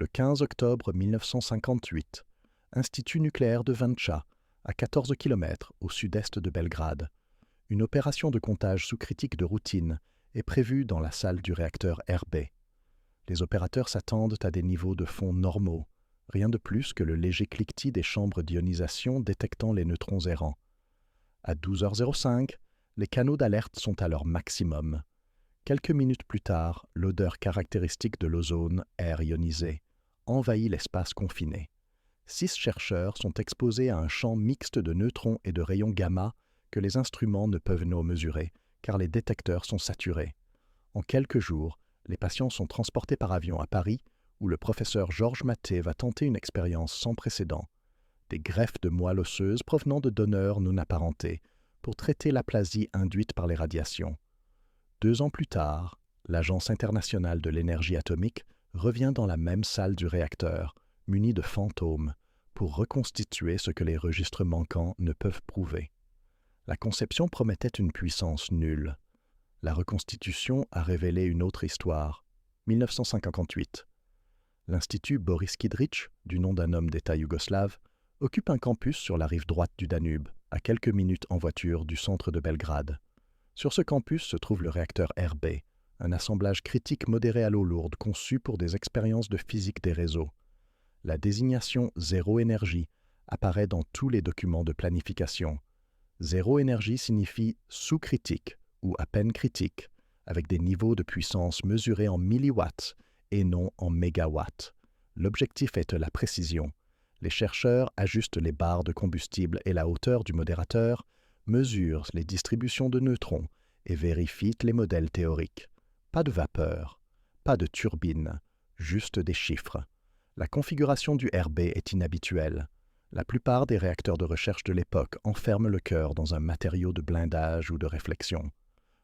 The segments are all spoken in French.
Le 15 octobre 1958, Institut nucléaire de Vancha, à 14 km au sud-est de Belgrade. Une opération de comptage sous-critique de routine est prévue dans la salle du réacteur RB. Les opérateurs s'attendent à des niveaux de fond normaux, rien de plus que le léger cliquetis des chambres d'ionisation détectant les neutrons errants. À 12h05, les canaux d'alerte sont à leur maximum. Quelques minutes plus tard, l'odeur caractéristique de l'ozone, air ionisé, envahit l'espace confiné. 6 chercheurs sont exposés à un champ mixte de neutrons et de rayons gamma que les instruments ne peuvent nous mesurer, car les détecteurs sont saturés. En quelques jours, les patients sont transportés par avion à Paris, où le professeur Georges Mathé va tenter une expérience sans précédent. Des greffes de moelle osseuse provenant de donneurs non apparentés, pour traiter l'aplasie induite par les radiations. 2 ans plus tard, l'Agence internationale de l'énergie atomique revient dans la même salle du réacteur, munie de fantômes, pour reconstituer ce que les registres manquants ne peuvent prouver. La conception promettait une puissance nulle. La reconstitution a révélé une autre histoire. 1958. L'Institut Boris Kidrič, du nom d'un homme d'État yougoslave, occupe un campus sur la rive droite du Danube, à quelques minutes en voiture du centre de Belgrade. Sur ce campus se trouve le réacteur RB, un assemblage critique modéré à l'eau lourde conçu pour des expériences de physique des réseaux. La désignation zéro énergie apparaît dans tous les documents de planification. Zéro énergie signifie sous-critique ou à peine critique, avec des niveaux de puissance mesurés en milliwatts et non en mégawatts. L'objectif est la précision. Les chercheurs ajustent les barres de combustible et la hauteur du modérateur, mesurent les distributions de neutrons et vérifient les modèles théoriques. Pas de vapeur, pas de turbine, juste des chiffres. La configuration du RB est inhabituelle. La plupart des réacteurs de recherche de l'époque enferment le cœur dans un matériau de blindage ou de réflexion.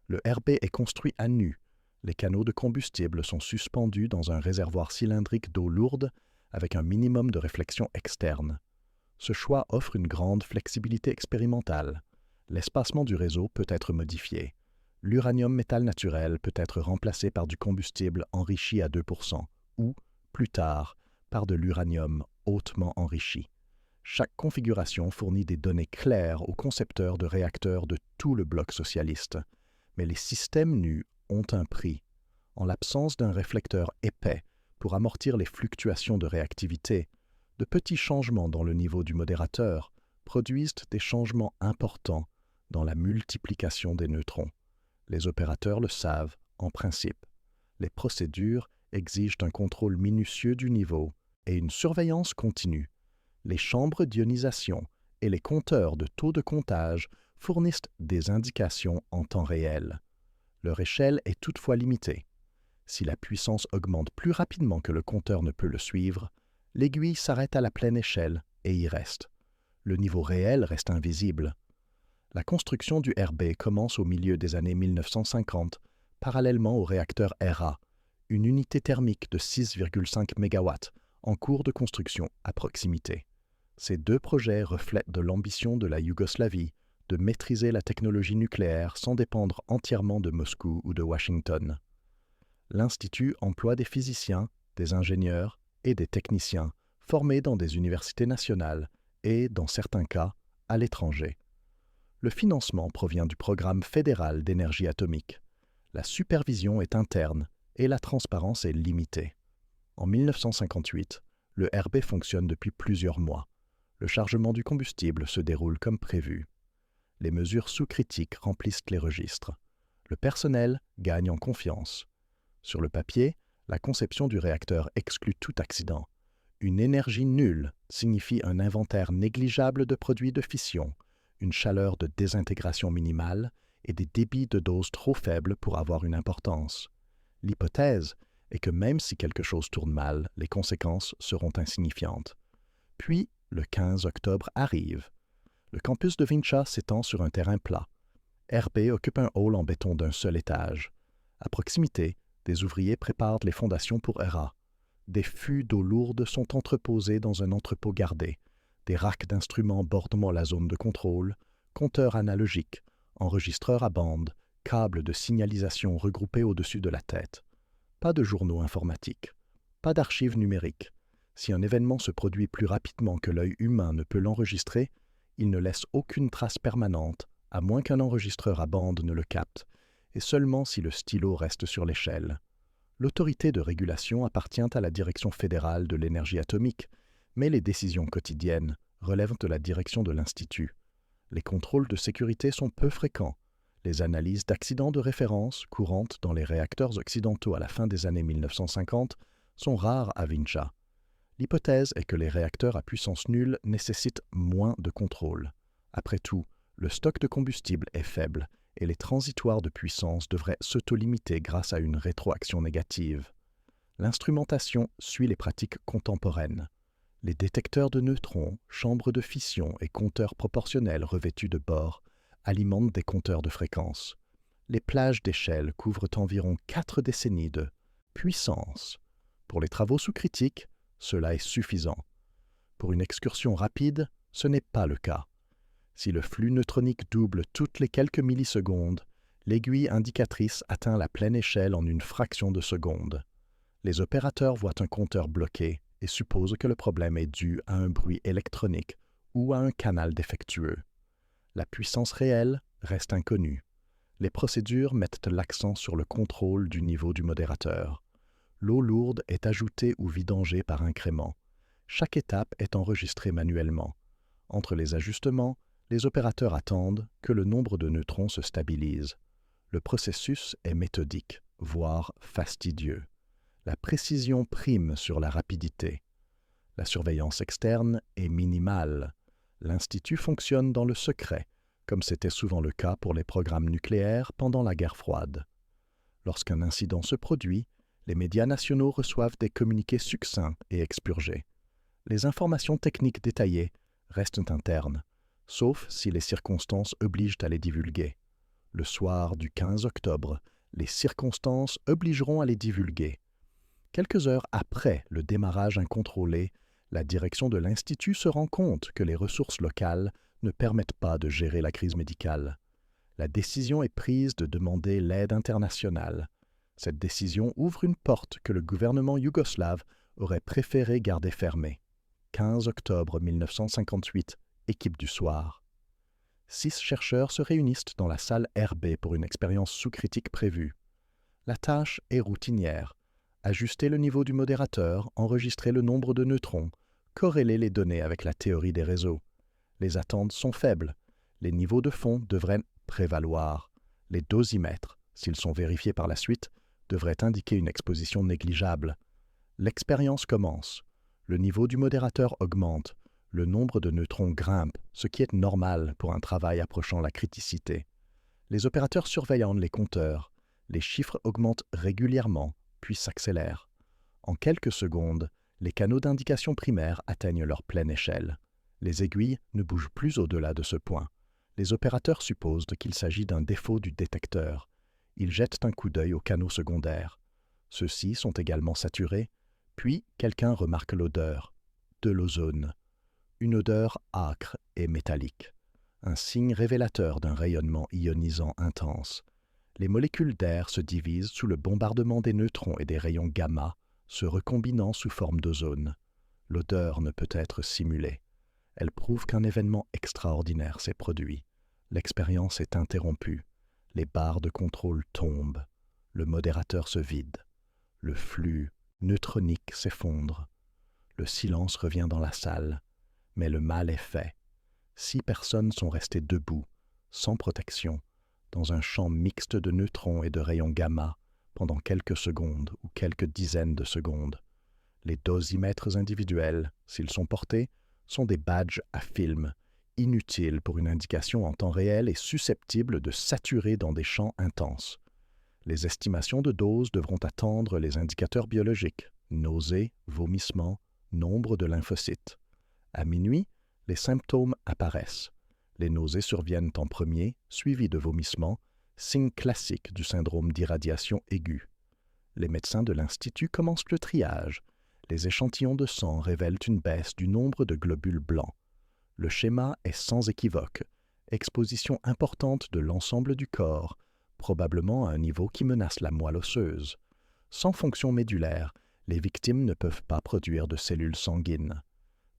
Le RB est construit à nu. Les canaux de combustible sont suspendus dans un réservoir cylindrique d'eau lourde avec un minimum de réflexion externe. Ce choix offre une grande flexibilité expérimentale. L'espacement du réseau peut être modifié. L'uranium métal naturel peut être remplacé par du combustible enrichi à 2% ou, plus tard, par de l'uranium hautement enrichi. Chaque configuration fournit des données claires aux concepteurs de réacteurs de tout le bloc socialiste. Mais les systèmes nus ont un prix. En l'absence d'un réflecteur épais pour amortir les fluctuations de réactivité, de petits changements dans le niveau du modérateur produisent des changements importants dans la multiplication des neutrons. Les opérateurs le savent, en principe. Les procédures exigent un contrôle minutieux du niveau et une surveillance continue. Les chambres d'ionisation et les compteurs de taux de comptage fournissent des indications en temps réel. Leur échelle est toutefois limitée. Si la puissance augmente plus rapidement que le compteur ne peut le suivre, l'aiguille s'arrête à la pleine échelle et y reste. Le niveau réel reste invisible. La construction du RB commence au milieu des années 1950, parallèlement au réacteur RA, une unité thermique de 6,5 MW en cours de construction à proximité. Ces 2 projets reflètent de l'ambition de la Yougoslavie de maîtriser la technologie nucléaire sans dépendre entièrement de Moscou ou de Washington. L'Institut emploie des physiciens, des ingénieurs et des techniciens formés dans des universités nationales et, dans certains cas, à l'étranger. Le financement provient du programme fédéral d'énergie atomique. La supervision est interne et la transparence est limitée. En 1958, le RB fonctionne depuis plusieurs mois. Le chargement du combustible se déroule comme prévu. Les mesures sous-critiques remplissent les registres. Le personnel gagne en confiance. Sur le papier, la conception du réacteur exclut tout accident. Une énergie nulle signifie un inventaire négligeable de produits de fission, une chaleur de désintégration minimale et des débits de dose trop faibles pour avoir une importance. L'hypothèse est que même si quelque chose tourne mal, les conséquences seront insignifiantes. Puis, le 15 octobre arrive. Le campus de Vinča s'étend sur un terrain plat. RB occupe un hall en béton d'un seul étage. À proximité, des ouvriers préparent les fondations pour RA. Des fûts d'eau lourde sont entreposés dans un entrepôt gardé. Des racks d'instruments bordent la zone de contrôle, compteurs analogiques, enregistreurs à bande, câbles de signalisation regroupés au-dessus de la tête. Pas de journaux informatiques. Pas d'archives numériques. Si un événement se produit plus rapidement que l'œil humain ne peut l'enregistrer, il ne laisse aucune trace permanente, à moins qu'un enregistreur à bande ne le capte, et seulement si le stylo reste sur l'échelle. L'autorité de régulation appartient à la Direction fédérale de l'énergie atomique, mais les décisions quotidiennes relèvent de la direction de l'Institut. Les contrôles de sécurité sont peu fréquents. Les analyses d'accidents de référence, courantes dans les réacteurs occidentaux à la fin des années 1950, sont rares à Vinča. L'hypothèse est que les réacteurs à puissance nulle nécessitent moins de contrôle. Après tout, le stock de combustible est faible et les transitoires de puissance devraient s'auto-limiter grâce à une rétroaction négative. L'instrumentation suit les pratiques contemporaines. Les détecteurs de neutrons, chambres de fission et compteurs proportionnels revêtus de bords alimentent des compteurs de fréquence. Les plages d'échelle couvrent environ 4 décennies de puissance. Pour les travaux sous-critiques, cela est suffisant. Pour une excursion rapide, ce n'est pas le cas. Si le flux neutronique double toutes les quelques millisecondes, l'aiguille indicatrice atteint la pleine échelle en une fraction de seconde. Les opérateurs voient un compteur bloqué et supposent que le problème est dû à un bruit électronique ou à un canal défectueux. La puissance réelle reste inconnue. Les procédures mettent l'accent sur le contrôle du niveau du modérateur. L'eau lourde est ajoutée ou vidangée par incrément. Chaque étape est enregistrée manuellement. Entre les ajustements, les opérateurs attendent que le nombre de neutrons se stabilise. Le processus est méthodique, voire fastidieux. La précision prime sur la rapidité. La surveillance externe est minimale. L'Institut fonctionne dans le secret, comme c'était souvent le cas pour les programmes nucléaires pendant la guerre froide. Lorsqu'un incident se produit, les médias nationaux reçoivent des communiqués succincts et expurgés. Les informations techniques détaillées restent internes, sauf si les circonstances obligent à les divulguer. Le soir du 15 octobre, les circonstances obligeront à les divulguer. Quelques heures après le démarrage incontrôlé, la direction de l'Institut se rend compte que les ressources locales ne permettent pas de gérer la crise médicale. La décision est prise de demander l'aide internationale. Cette décision ouvre une porte que le gouvernement yougoslave aurait préféré garder fermée. 15 octobre 1958, équipe du soir. 6 chercheurs se réunissent dans la salle RB pour une expérience sous-critique prévue. La tâche est routinière. Ajuster le niveau du modérateur, enregistrer le nombre de neutrons, corréler les données avec la théorie des réseaux. Les attentes sont faibles. Les niveaux de fond devraient prévaloir. Les dosimètres, s'ils sont vérifiés par la suite, devraient indiquer une exposition négligeable. L'expérience commence. Le niveau du modérateur augmente. Le nombre de neutrons grimpe, ce qui est normal pour un travail approchant la criticité. Les opérateurs surveillent les compteurs. Les chiffres augmentent régulièrement, puis s'accélèrent. En quelques secondes, les canaux d'indication primaires atteignent leur pleine échelle. Les aiguilles ne bougent plus au-delà de ce point. Les opérateurs supposent qu'il s'agit d'un défaut du détecteur. Ils jettent un coup d'œil aux canaux secondaires. Ceux-ci sont également saturés, puis quelqu'un remarque l'odeur. De l'ozone. Une odeur âcre et métallique. Un signe révélateur d'un rayonnement ionisant intense. Les molécules d'air se divisent sous le bombardement des neutrons et des rayons gamma, se recombinant sous forme d'ozone. L'odeur ne peut être simulée. Elle prouve qu'un événement extraordinaire s'est produit. L'expérience est interrompue. Les barres de contrôle tombent. Le modérateur se vide. Le flux neutronique s'effondre. Le silence revient dans la salle. Mais le mal est fait. 6 personnes sont restées debout, sans protection, dans un champ mixte de neutrons et de rayons gamma, pendant quelques secondes ou quelques dizaines de secondes. Les dosimètres individuels, s'ils sont portés, sont des badges à film, inutiles pour une indication en temps réel et susceptibles de saturer dans des champs intenses. Les estimations de doses devront attendre les indicateurs biologiques, nausées, vomissements, nombre de lymphocytes. À minuit, les symptômes apparaissent. Les nausées surviennent en premier, suivies de vomissements, signe classique du syndrome d'irradiation aiguë. Les médecins de l'Institut commencent le triage. Les échantillons de sang révèlent une baisse du nombre de globules blancs. Le schéma est sans équivoque. Exposition importante de l'ensemble du corps, probablement à un niveau qui menace la moelle osseuse. Sans fonction médulaire, Les victimes ne peuvent pas produire de cellules sanguines.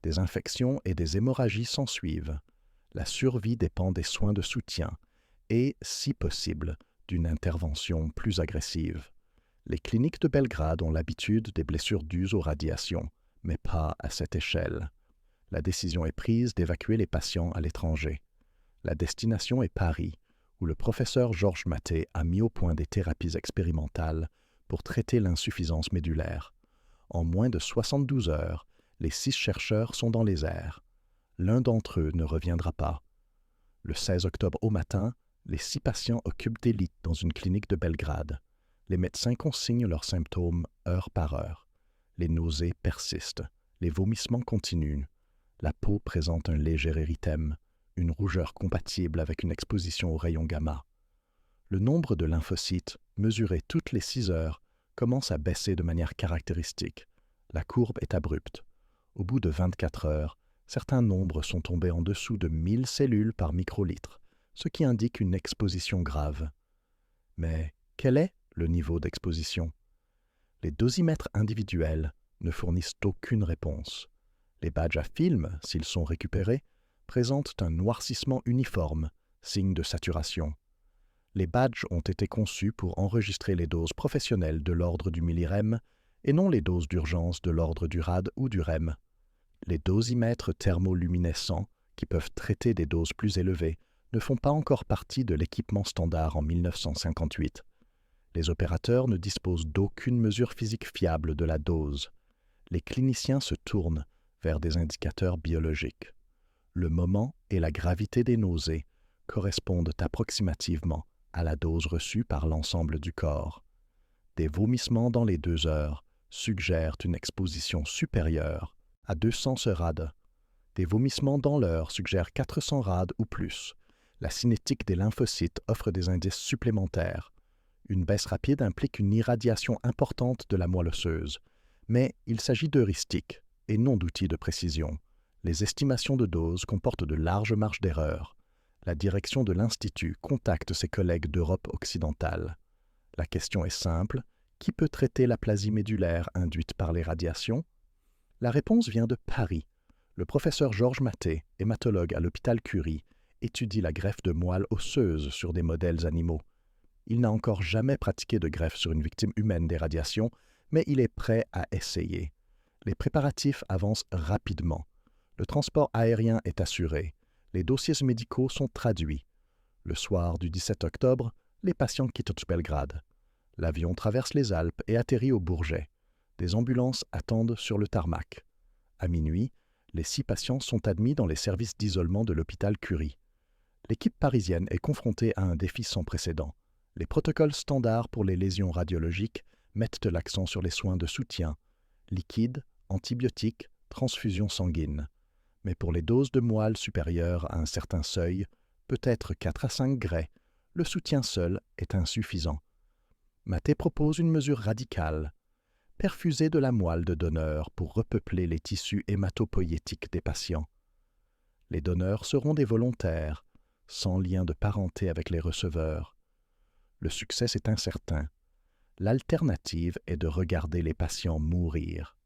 Des infections et des hémorragies s'ensuivent. La survie dépend des soins de soutien et, si possible, d'une intervention plus agressive. Les cliniques de Belgrade ont l'habitude des blessures dues aux radiations, mais pas à cette échelle. La décision est prise d'évacuer les patients à l'étranger. La destination est Paris, où le professeur Georges Mathé a mis au point des thérapies expérimentales pour traiter l'insuffisance médulaire. En moins de 72 heures, les 6 chercheurs sont dans les airs. L'un d'entre eux ne reviendra pas. Le 16 octobre au matin, les 6 patients occupent des lits dans une clinique de Belgrade. Les médecins consignent leurs symptômes heure par heure. Les nausées persistent. Les vomissements continuent. La peau présente un léger érythème, une rougeur compatible avec une exposition aux rayons gamma. Le nombre de lymphocytes, mesuré toutes les 6 heures, commence à baisser de manière caractéristique. La courbe est abrupte. Au bout de 24 heures, certains nombres sont tombés en dessous de 1000 cellules par microlitre, ce qui indique une exposition grave. Mais quel est le niveau d'exposition? Les dosimètres individuels ne fournissent aucune réponse. Les badges à film, s'ils sont récupérés, présentent un noircissement uniforme, signe de saturation. Les badges ont été conçus pour enregistrer les doses professionnelles de l'ordre du millirem et non les doses d'urgence de l'ordre du rad ou du rem. Les dosimètres thermoluminescents, qui peuvent traiter des doses plus élevées, ne font pas encore partie de l'équipement standard en 1958. Les opérateurs ne disposent d'aucune mesure physique fiable de la dose. Les cliniciens se tournent vers des indicateurs biologiques. Le moment et la gravité des nausées correspondent approximativement à la dose reçue par l'ensemble du corps. Des vomissements dans les 2 heures suggèrent une exposition supérieure à 200 rad. Des vomissements dans l'heure suggèrent 400 rad ou plus. La cinétique des lymphocytes offre des indices supplémentaires. Une baisse rapide implique une irradiation importante de la moelle osseuse, mais il s'agit d'heuristiques et non d'outils de précision. Les estimations de doses comportent de larges marges d'erreur. La direction de l'Institut contacte ses collègues d'Europe occidentale. La question est simple: qui peut traiter l'aplasie médulaire induite par les radiations? La réponse vient de Paris. Le professeur Georges Mathé, hématologue à l'hôpital Curie, étudie la greffe de moelle osseuse sur des modèles animaux. Il n'a encore jamais pratiqué de greffe sur une victime humaine des radiations, mais il est prêt à essayer. Les préparatifs avancent rapidement. Le transport aérien est assuré. Les dossiers médicaux sont traduits. Le soir du 17 octobre, les patients quittent Belgrade. L'avion traverse les Alpes et atterrit au Bourget. Des ambulances attendent sur le tarmac. À minuit, les 6 patients sont admis dans les services d'isolement de l'hôpital Curie. L'équipe parisienne est confrontée à un défi sans précédent. Les protocoles standards pour les lésions radiologiques mettent l'accent sur les soins de soutien, liquide, antibiotiques, transfusion sanguine. Mais pour les doses de moelle supérieures à un certain seuil, peut-être 4 à 5 grès, le soutien seul est insuffisant. Mathé propose une mesure radicale: perfuser de la moelle de donneur pour repeupler les tissus hématopoïétiques des patients. Les donneurs seront des volontaires, sans lien de parenté avec les receveurs. Le succès est incertain. L'alternative est de regarder les patients mourir.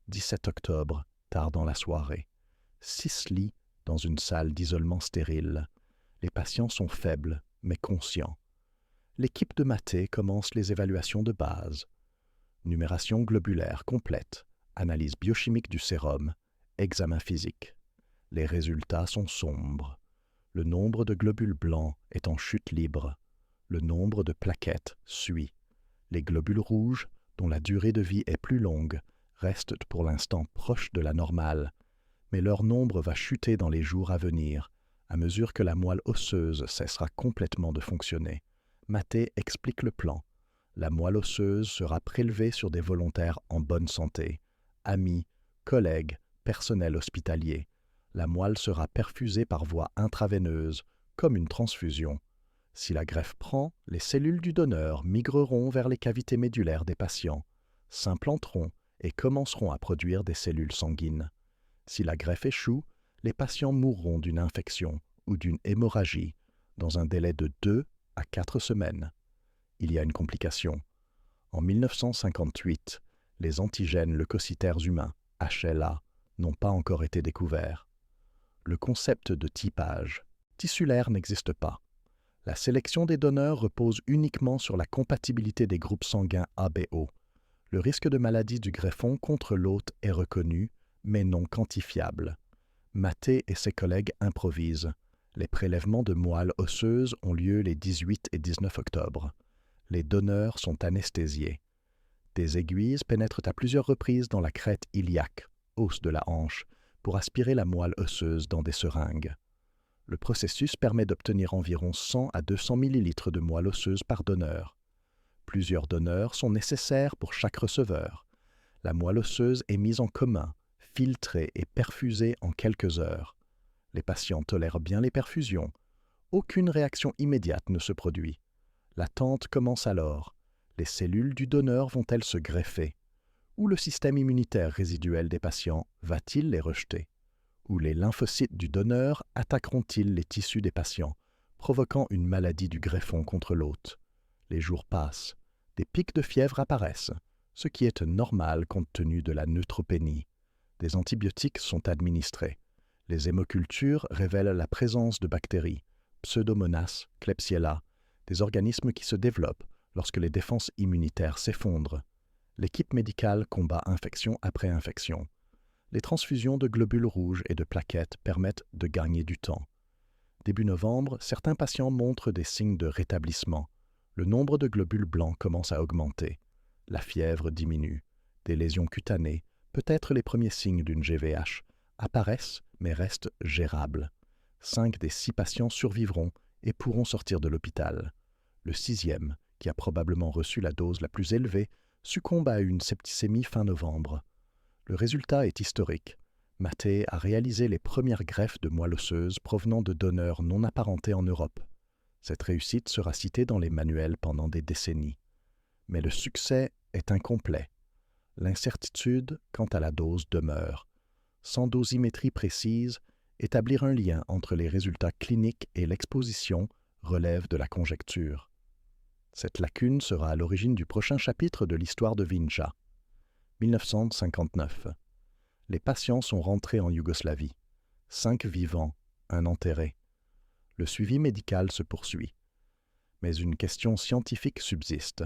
17 octobre, tard dans la soirée. 6 lits dans une salle d'isolement stérile. Les patients sont faibles, mais conscients. L'équipe de Mathé commence les évaluations de base. Numération globulaire complète, analyse biochimique du sérum, examen physique. Les résultats sont sombres. Le nombre de globules blancs est en chute libre. Le nombre de plaquettes suit. Les globules rouges, dont la durée de vie est plus longue, restent pour l'instant proches de la normale, mais leur nombre va chuter dans les jours à venir, à mesure que la moelle osseuse cessera complètement de fonctionner. Mathé explique le plan. La moelle osseuse sera prélevée sur des volontaires en bonne santé, amis, collègues, personnel hospitalier. La moelle sera perfusée par voie intraveineuse, comme une transfusion. Si la greffe prend, les cellules du donneur migreront vers les cavités médulaires des patients, s'implanteront et commenceront à produire des cellules sanguines. Si la greffe échoue, les patients mourront d'une infection ou d'une hémorragie dans un délai de 2 à 4 semaines. Il y a une complication. En 1958, Les antigènes leucocytaires humains, HLA, n'ont pas encore été découverts. Le concept de typage tissulaire n'existe pas. La sélection des donneurs repose uniquement sur la compatibilité des groupes sanguins ABO. Le risque de maladie du greffon contre l'hôte est reconnu, mais non quantifiable. Maté et ses collègues improvisent. Les prélèvements de moelle osseuse ont lieu les 18 et 19 octobre. Les donneurs sont anesthésiés. Des aiguilles pénètrent à plusieurs reprises dans la crête iliaque, os de la hanche, pour aspirer la moelle osseuse dans des seringues. Le processus permet d'obtenir environ 100 à 200 ml de moelle osseuse par donneur. Plusieurs donneurs sont nécessaires pour chaque receveur. La moelle osseuse est mise en commun, filtrée et perfusée en quelques heures. Les patients tolèrent bien les perfusions. Aucune réaction immédiate ne se produit. L'attente commence alors. Les cellules du donneur vont-elles se greffer? Ou le système immunitaire résiduel des patients va-t-il les rejeter? Ou les lymphocytes du donneur attaqueront-ils les tissus des patients, provoquant une maladie du greffon contre l'hôte? Les jours passent. Des pics de fièvre apparaissent, ce qui est normal compte tenu de la neutropénie. Des antibiotiques sont administrés. Les hémocultures révèlent la présence de bactéries, Pseudomonas, Klebsiella, des organismes qui se développent lorsque les défenses immunitaires s'effondrent. L'équipe médicale combat infection après infection. Les transfusions de globules rouges et de plaquettes permettent de gagner du temps. Début novembre, certains patients montrent des signes de rétablissement. Le nombre de globules blancs commence à augmenter. La fièvre diminue. Des lésions cutanées, peut-être les premiers signes d'une GVH, apparaissent mais restent gérables. 5 des 6 patients survivront et pourront sortir de l'hôpital. Le 6e, qui a probablement reçu la dose la plus élevée, succombe à une septicémie fin novembre. Le résultat est historique. Maté a réalisé les premières greffes de moelle osseuse provenant de donneurs non apparentés en Europe. Cette réussite sera citée dans les manuels pendant des décennies. Mais le succès est incomplet. L'incertitude quant à la dose demeure. Sans dosimétrie précise, établir un lien entre les résultats cliniques et l'exposition relève de la conjecture. Cette lacune sera à l'origine du prochain chapitre de l'histoire de Vinča. 1959. Les patients sont rentrés en Yougoslavie. 5 vivants, 1 enterré. Le suivi médical se poursuit. Mais une question scientifique subsiste.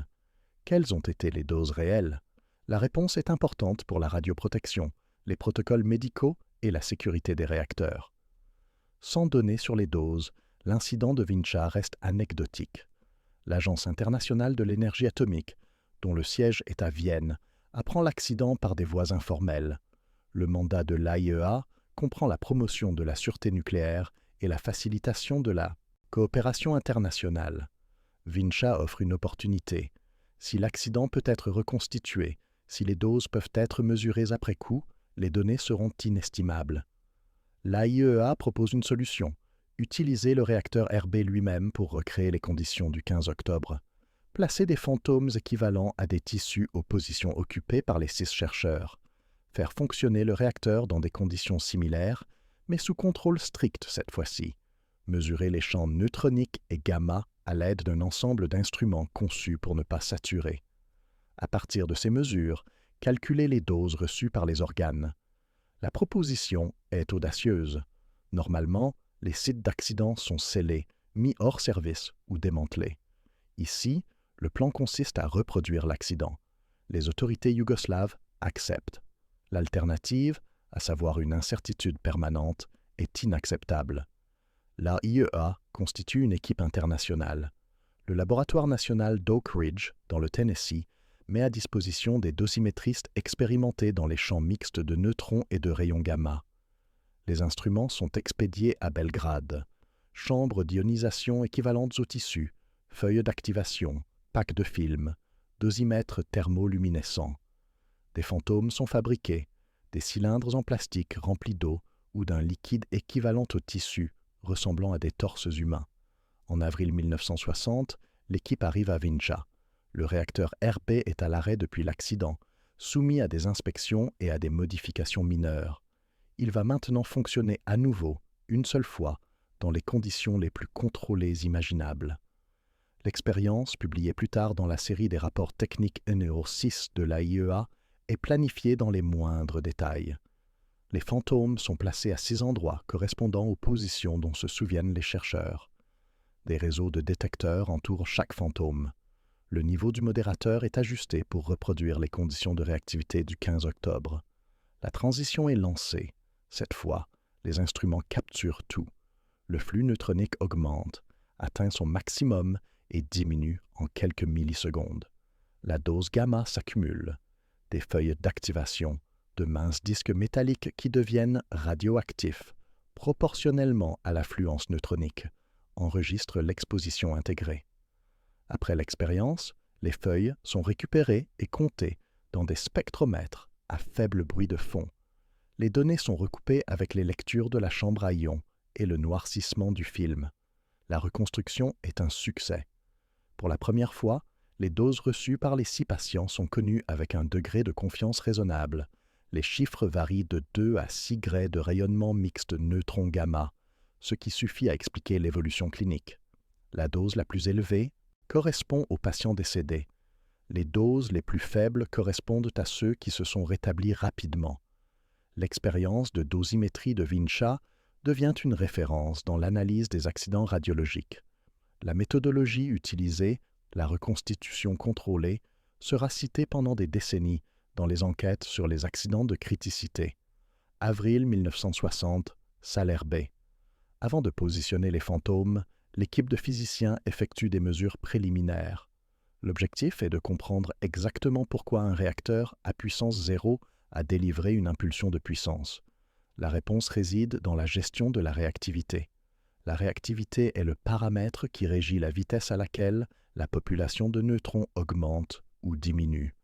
Quelles ont été les doses réelles? La réponse est importante pour la radioprotection, les protocoles médicaux et la sécurité des réacteurs. Sans données sur les doses, l'incident de Vinča reste anecdotique. L'Agence internationale de l'énergie atomique, dont le siège est à Vienne, apprend l'accident par des voies informelles. Le mandat de l'AIEA comprend la promotion de la sûreté nucléaire et la facilitation de la coopération internationale. Vinča offre une opportunité. Si l'accident peut être reconstitué, si les doses peuvent être mesurées après coup, les données seront inestimables. L'AIEA propose une solution, utiliser le réacteur RB lui-même pour recréer les conditions du 15 octobre. Placer des fantômes équivalents à des tissus aux positions occupées par les 6 chercheurs. Faire fonctionner le réacteur dans des conditions similaires, mais sous contrôle strict cette fois-ci. Mesurer les champs neutroniques et gamma à l'aide d'un ensemble d'instruments conçus pour ne pas saturer. À partir de ces mesures, calculer les doses reçues par les organes. La proposition est audacieuse. Normalement, les sites d'accident sont scellés, mis hors service ou démantelés. Ici, le plan consiste à reproduire l'accident. Les autorités yougoslaves acceptent. L'alternative, à savoir une incertitude permanente, est inacceptable. L'AIEA constitue une équipe internationale. Le laboratoire national d'Oak Ridge, dans le Tennessee, met à disposition des dosimétristes expérimentés dans les champs mixtes de neutrons et de rayons gamma. Les instruments sont expédiés à Belgrade. Chambres d'ionisation équivalentes aux tissus, feuilles d'activation, packs de films, dosimètres thermoluminescents. Des fantômes sont fabriqués, des cylindres en plastique remplis d'eau ou d'un liquide équivalent au tissu, ressemblant à des torses humains. En avril 1960, l'équipe arrive à Vinča. Le réacteur RB est à l'arrêt depuis l'accident, soumis à des inspections et à des modifications mineures. Il va maintenant fonctionner à nouveau, une seule fois, dans les conditions les plus contrôlées imaginables. L'expérience, publiée plus tard dans la série des rapports techniques NEO 6 de l'AIEA, est planifiée dans les moindres détails. Les fantômes sont placés à 6 endroits correspondant aux positions dont se souviennent les chercheurs. Des réseaux de détecteurs entourent chaque fantôme. Le niveau du modérateur est ajusté pour reproduire les conditions de réactivité du 15 octobre. La transition est lancée. Cette fois, les instruments capturent tout. Le flux neutronique augmente, atteint son maximum et diminue en quelques millisecondes. La dose gamma s'accumule. Des feuilles d'activation, de minces disques métalliques qui deviennent radioactifs, proportionnellement à l'affluence neutronique, enregistrent l'exposition intégrée. Après l'expérience, les feuilles sont récupérées et comptées dans des spectromètres à faible bruit de fond. Les données sont recoupées avec les lectures de la chambre à ions et le noircissement du film. La reconstruction est un succès. Pour la première fois, les doses reçues par les 6 patients sont connues avec un degré de confiance raisonnable. Les chiffres varient de 2 à 6 grès de rayonnement mixte neutron-gamma, ce qui suffit à expliquer l'évolution clinique. La dose la plus élevée correspond aux patients décédés. Les doses les plus faibles correspondent à ceux qui se sont rétablis rapidement. L'expérience de dosimétrie de Vincha devient une référence dans l'analyse des accidents radiologiques. La méthodologie utilisée, la reconstitution contrôlée, sera citée pendant des décennies dans les enquêtes sur les accidents de criticité. Avril 1960, Salaire B. Avant de positionner les fantômes, l'équipe de physiciens effectue des mesures préliminaires. L'objectif est de comprendre exactement pourquoi un réacteur à puissance 0 a délivré une impulsion de puissance. La réponse réside dans la gestion de la réactivité. La réactivité est le paramètre qui régit la vitesse à laquelle la population de neutrons augmente ou diminue.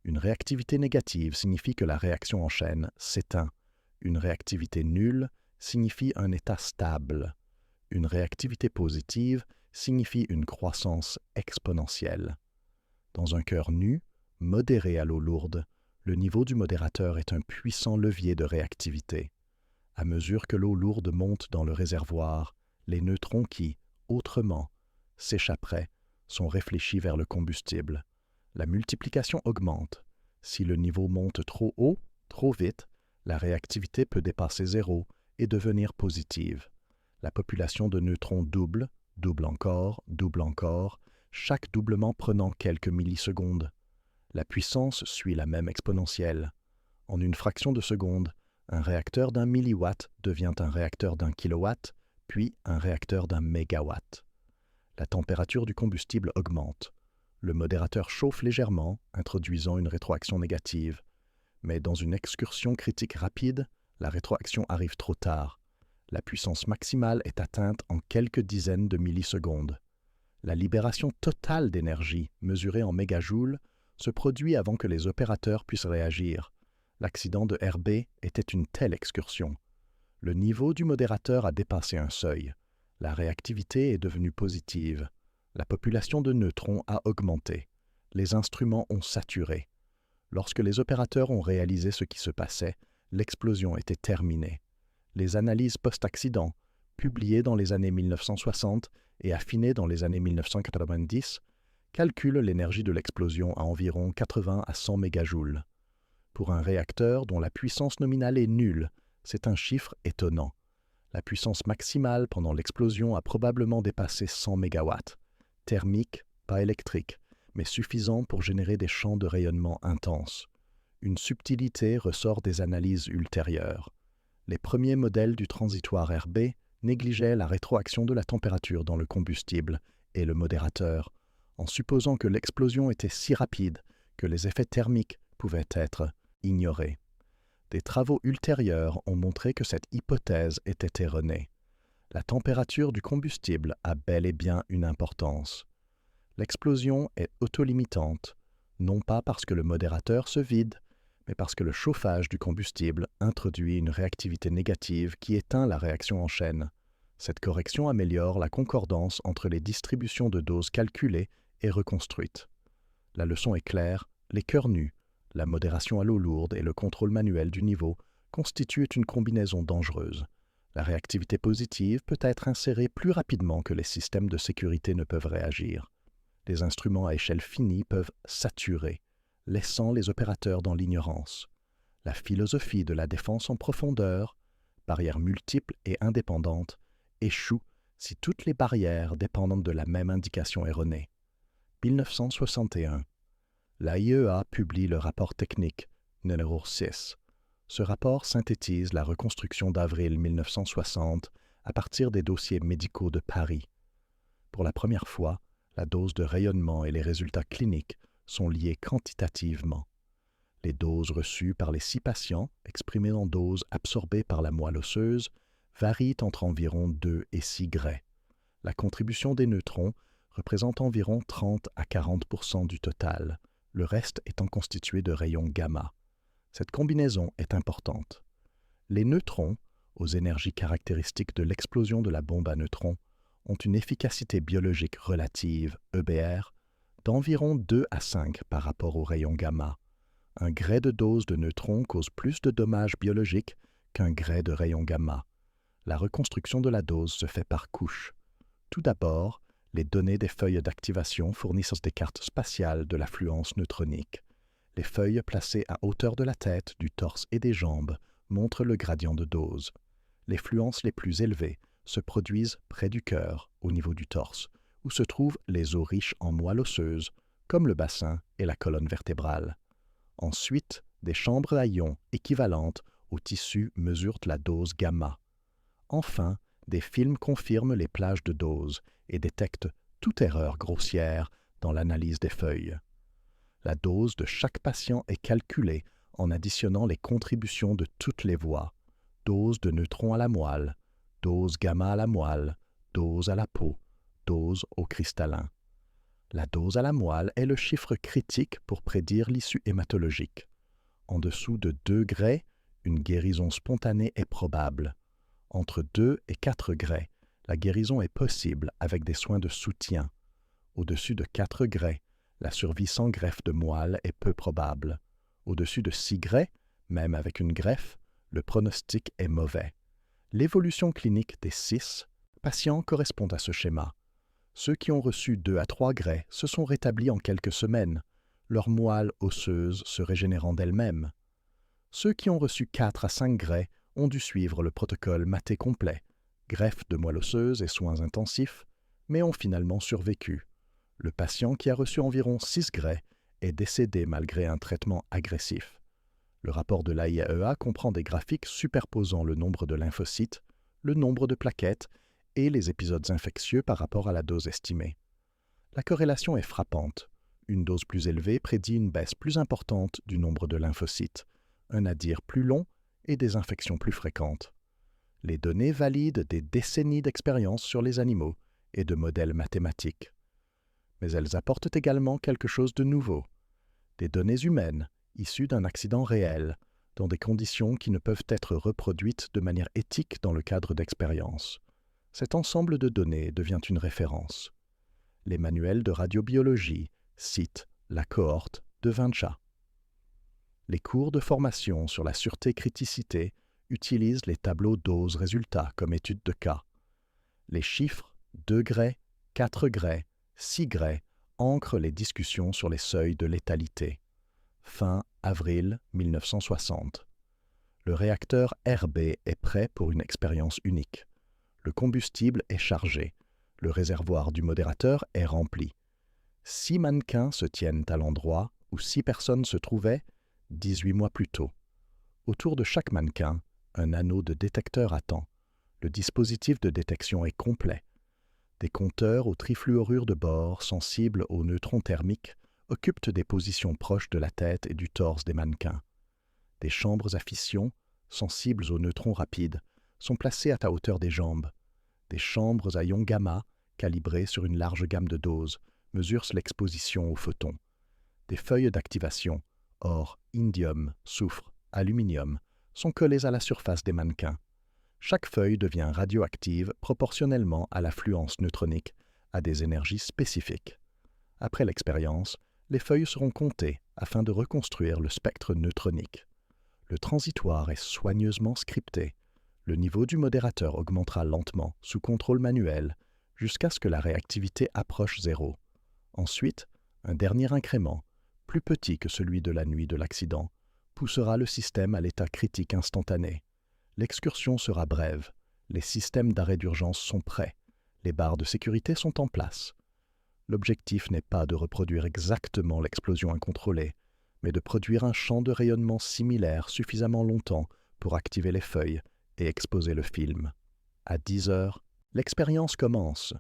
Une réactivité négative signifie que la réaction en chaîne s'éteint. Une réactivité nulle signifie un état stable. Une réactivité positive signifie une croissance exponentielle. Dans un cœur nu, modéré à l'eau lourde, le niveau du modérateur est un puissant levier de réactivité. À mesure que l'eau lourde monte dans le réservoir, les neutrons qui, autrement, s'échapperaient, sont réfléchis vers le combustible. La multiplication augmente. Si le niveau monte trop haut, trop vite, la réactivité peut dépasser 0 et devenir positive. La population de neutrons double encore, chaque doublement prenant quelques millisecondes. La puissance suit la même exponentielle. En une fraction de seconde, un réacteur d'1 milliwatt devient un réacteur d'1 kilowatt, puis un réacteur d'1 mégawatt. La température du combustible augmente. Le modérateur chauffe légèrement, introduisant une rétroaction négative. Mais dans une excursion critique rapide, la rétroaction arrive trop tard. La puissance maximale est atteinte en quelques dizaines de millisecondes. La libération totale d'énergie, mesurée en mégajoules, se produit avant que les opérateurs puissent réagir. L'accident de RB était une telle excursion. Le niveau du modérateur a dépassé un seuil. La réactivité est devenue positive. La population de neutrons a augmenté. Les instruments ont saturé. Lorsque les opérateurs ont réalisé ce qui se passait, l'explosion était terminée. Les analyses post-accident, publiées dans les années 1960 et affinées dans les années 1990, calculent l'énergie de l'explosion à environ 80 à 100 mégajoules. Pour un réacteur dont la puissance nominale est nulle, c'est un chiffre étonnant. La puissance maximale pendant l'explosion a probablement dépassé 100 mégawatts. Thermique, pas électrique, mais suffisant pour générer des champs de rayonnement intenses. Une subtilité ressort des analyses ultérieures. Les premiers modèles du transitoire RB négligeaient la rétroaction de la température dans le combustible et le modérateur, en supposant que l'explosion était si rapide que les effets thermiques pouvaient être ignorés. Des travaux ultérieurs ont montré que cette hypothèse était erronée. La température du combustible a bel et bien une importance. L'explosion est autolimitante, non pas parce que le modérateur se vide, mais parce que le chauffage du combustible introduit une réactivité négative qui éteint la réaction en chaîne. Cette correction améliore la concordance entre les distributions de doses calculées et reconstruites. La leçon est claire, les cœurs nus, la modération à l'eau lourde et le contrôle manuel du niveau constituent une combinaison dangereuse. La réactivité positive peut être insérée plus rapidement que les systèmes de sécurité ne peuvent réagir. Les instruments à échelle finie peuvent saturer. laissant les opérateurs dans l'ignorance. La philosophie de la défense en profondeur, barrières multiples et indépendantes, échoue si toutes les barrières dépendent de la même indication erronée. 1961. L'AIEA publie le rapport technique numéro 6. Ce rapport synthétise la reconstruction d'avril 1960 à partir des dossiers médicaux de Paris. Pour la première fois, la dose de rayonnement et les résultats cliniques sont liés quantitativement. Les doses reçues par les 6 patients, exprimées en doses absorbées par la moelle osseuse, varient entre environ 2 et 6 gray. La contribution des neutrons représente environ 30 à 40% du total, le reste étant constitué de rayons gamma. Cette combinaison est importante. Les neutrons, aux énergies caractéristiques de l'explosion de la bombe à neutrons, ont une efficacité biologique relative, EBR, d'environ 2 à 5 par rapport aux rayons gamma. Un gray de dose de neutrons cause plus de dommages biologiques qu'un gray de rayons gamma. La reconstruction de la dose se fait par couches. Tout d'abord, les données des feuilles d'activation fournissent des cartes spatiales de l'affluence neutronique. Les feuilles placées à hauteur de la tête, du torse et des jambes montrent le gradient de dose. Les fluences les plus élevées se produisent près du cœur, au niveau du torse, où se trouvent les os riches en moelle osseuse, comme le bassin et la colonne vertébrale. Ensuite, des chambres à ions équivalentes au tissu mesurent la dose gamma. Enfin, des films confirment les plages de dose et détectent toute erreur grossière dans l'analyse des feuilles. La dose de chaque patient est calculée en additionnant les contributions de toutes les voies: dose de neutrons à la moelle, dose gamma à la moelle, dose à la peau, dose au cristallin. La dose à la moelle est le chiffre critique pour prédire l'issue hématologique. En dessous de 2 gray, une guérison spontanée est probable. Entre 2 et 4 gray, la guérison est possible avec des soins de soutien. Au-dessus de 4 gray, la survie sans greffe de moelle est peu probable. Au-dessus de 6 gray, même avec une greffe, le pronostic est mauvais. L'évolution clinique des 6 patients correspond à ce schéma. Ceux qui ont reçu 2 à 3 gray se sont rétablis en quelques semaines, leur moelle osseuse se régénérant d'elle-même. Ceux qui ont reçu 4 à 5 gray ont dû suivre le protocole maté complet, greffe de moelle osseuse et soins intensifs, mais ont finalement survécu. Le patient qui a reçu environ 6 gray est décédé malgré un traitement agressif. Le rapport de l'AIEA comprend des graphiques superposant le nombre de lymphocytes, le nombre de plaquettes et les épisodes infectieux par rapport à la dose estimée. La corrélation est frappante. Une dose plus élevée prédit une baisse plus importante du nombre de lymphocytes, un nadir plus long et des infections plus fréquentes. Les données valident des décennies d'expérience sur les animaux et de modèles mathématiques. Mais elles apportent également quelque chose de nouveau, des données humaines issues d'un accident réel, dans des conditions qui ne peuvent être reproduites de manière éthique dans le cadre d'expériences. Cet ensemble de données devient une référence. Les manuels de radiobiologie citent la cohorte de Vincha. Les cours de formation sur la sûreté-criticité utilisent les tableaux doses-résultats comme étude de cas. Les chiffres 2 gray, 4 gray, 6 gray ancrent les discussions sur les seuils de létalité. Fin avril 1960. Le réacteur RB est prêt pour une expérience unique. Le combustible est chargé. Le réservoir du modérateur est rempli. 6 mannequins se tiennent à l'endroit où 6 personnes se trouvaient 18 mois plus tôt. Autour de chaque mannequin, un anneau de détecteur attend. Le dispositif de détection est complet. Des compteurs au trifluorure de bore sensibles aux neutrons thermiques occupent des positions proches de la tête et du torse des mannequins. Des chambres à fission, sensibles aux neutrons rapides, sont placées à ta hauteur des jambes. Des chambres à ions gamma, calibrées sur une large gamme de doses, mesurent l'exposition aux photons. Des feuilles d'activation, or, indium, soufre, aluminium, sont collées à la surface des mannequins. Chaque feuille devient radioactive proportionnellement à l'affluence neutronique à des énergies spécifiques. Après l'expérience, les feuilles seront comptées afin de reconstruire le spectre neutronique. Le transitoire est soigneusement scripté. Le niveau du modérateur augmentera lentement, sous contrôle manuel, jusqu'à ce que la réactivité approche 0. Ensuite, un dernier incrément, plus petit que celui de la nuit de l'accident, poussera le système à l'état critique instantané. L'excursion sera brève, les systèmes d'arrêt d'urgence sont prêts, les barres de sécurité sont en place. L'objectif n'est pas de reproduire exactement l'explosion incontrôlée, mais de produire un champ de rayonnement similaire suffisamment longtemps pour activer les feuilles et exposer le film. À 10 heures, l'expérience commence.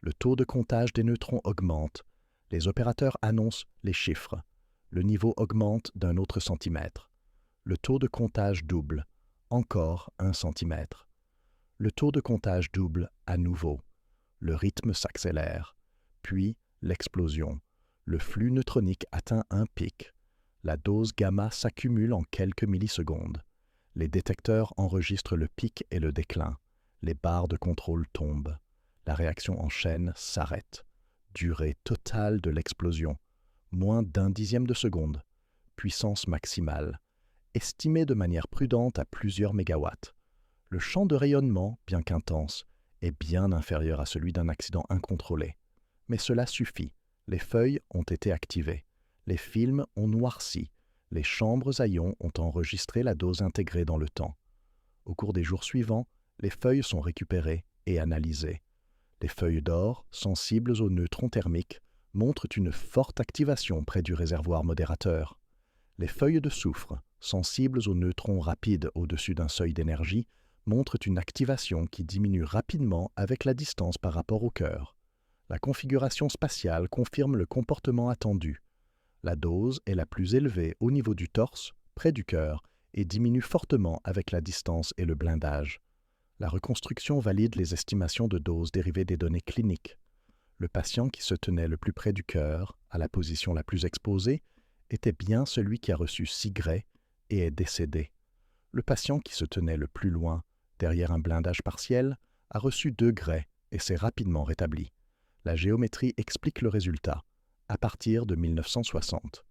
Le taux de comptage des neutrons augmente. Les opérateurs annoncent les chiffres. Le niveau augmente d'un autre centimètre. Le taux de comptage double. Encore 1 centimètre. Le taux de comptage double à nouveau. Le rythme s'accélère. Puis l'explosion. Le flux neutronique atteint un pic. La dose gamma s'accumule en quelques millisecondes. Les détecteurs enregistrent le pic et le déclin. Les barres de contrôle tombent. La réaction en chaîne s'arrête. Durée totale de l'explosion. Moins d'1 dixième de seconde. Puissance maximale. Estimée de manière prudente à plusieurs mégawatts. Le champ de rayonnement, bien qu'intense, est bien inférieur à celui d'un accident incontrôlé. Mais cela suffit. Les feuilles ont été activées. Les films ont noirci. Les chambres à ions ont enregistré la dose intégrée dans le temps. Au cours des jours suivants, les feuilles sont récupérées et analysées. Les feuilles d'or, sensibles aux neutrons thermiques, montrent une forte activation près du réservoir modérateur. Les feuilles de soufre, sensibles aux neutrons rapides au-dessus d'un seuil d'énergie, montrent une activation qui diminue rapidement avec la distance par rapport au cœur. La configuration spatiale confirme le comportement attendu. La dose est la plus élevée au niveau du torse, près du cœur, et diminue fortement avec la distance et le blindage. La reconstruction valide les estimations de dose dérivées des données cliniques. Le patient qui se tenait le plus près du cœur, à la position la plus exposée, était bien celui qui a reçu 6 grès et est décédé. Le patient qui se tenait le plus loin, derrière un blindage partiel, a reçu 2 grès et s'est rapidement rétabli. La géométrie explique le résultat, à partir de 1960.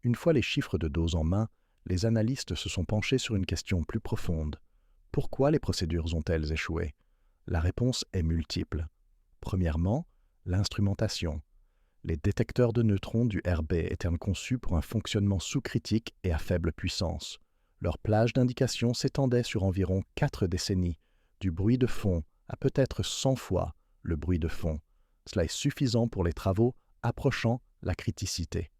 Une fois les chiffres de dose en main, les analystes se sont penchés sur une question plus profonde. Pourquoi les procédures ont-elles échoué? La réponse est multiple. Premièrement, l'instrumentation. Les détecteurs de neutrons du RB étaient conçus pour un fonctionnement sous-critique et à faible puissance. Leur plage d'indication s'étendait sur environ 4 décennies, du bruit de fond à peut-être 100 fois le bruit de fond. Cela est suffisant pour les travaux approchant la criticité.